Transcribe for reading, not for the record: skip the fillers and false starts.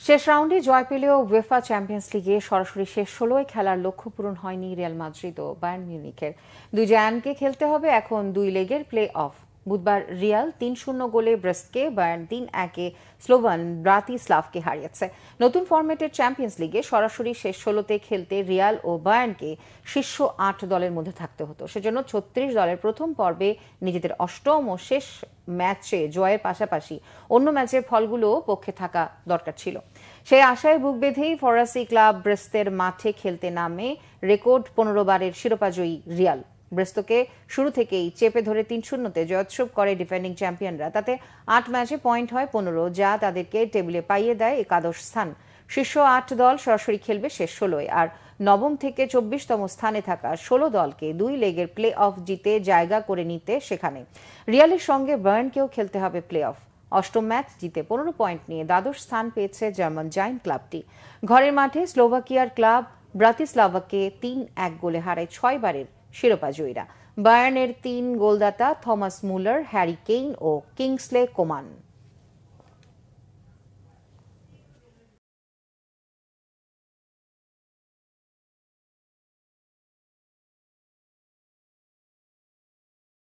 শেষ রাউন্ডে জয় পেলেও উয়েফা চ্যাম্পিয়ন্স লিগে সরাসরি শেষ ১৬য় খেলার লক্ষ্য পূরণ হয়নি রিয়াল মাদ্রিদ ও বায়ার্ন মিউনিখের। দুই জায়ান্টকে খেলতে হবে এখন দুই লেগের প্লে অফ। বুধবার রিয়াল ৩-০ গোলে ব্রেস্টকে, বায়ার্ন ৩-১-এ স্লোভান ব্রাতিস্লাভকে হারিয়েছে। নতুন ফরম্যাটের চ্যাম্পিয়ন্স লিগে সরাসরি শেষ ১৬তে খেলতে রিয়াল ও বায়ার্নকে শীর্ষ ৮ দলের মধ্যে থাকতে হতো। সেজন্য ৩৬ দলের প্রথম পর্বে নিজেদের অষ্টম ও শেষ ম্যাচে জয়ের পাশাপাশি অন্য ম্যাচের ফলগুলোও পক্ষে থাকা দরকার ছিল। সেই আশায় বুক বেঁধেই ফরাসি ক্লাব ব্রেস্তের মাঠে খেলতে নামে রেকর্ড ১৫ বারের শিরোপাজয়ী রিয়াল। ব্রেস্তোকে শুরু থেকেই চেপে ধরে ৩-০-তে জয়োৎসব করে ডিফেন্ডিং চ্যাম্পিয়নরা। তাতে ৮ ম্যাচে পয়েন্ট হয় ১৫, যা তাদেরকে টেবিলে পাইয়ে দেয় একাদশ স্থান। শীর্ষ ৮ দল সরাসরি খেলবে শেষ ১৬য়, আর নবম থেকে ২৪তম স্থানে থাকা ১৬ দলকে দুই লেগের প্লে অফ জিতে জায়গা করে নিতে সেখানে। রিয়ালের সঙ্গে বায়ার্নকেও খেলতে হবে প্লে অফ। অষ্টম ম্যাচ জিতে ১৫ পয়েন্ট নিয়ে দ্বাদশ স্থান পেয়েছে জার্মান জায়ান্ট ক্লাবটি। ঘরের মাঠে স্লোভাকিয়ার ক্লাব ব্রাতিস্লাভাকে ৩-১ গোলে হারায় ৬ বারের শিরোপা জয়ীরা। বায়ার্নের ৩ গোলদাতা থমাস মুলার, হ্যারি কেইন ও কিংসলে কোমান।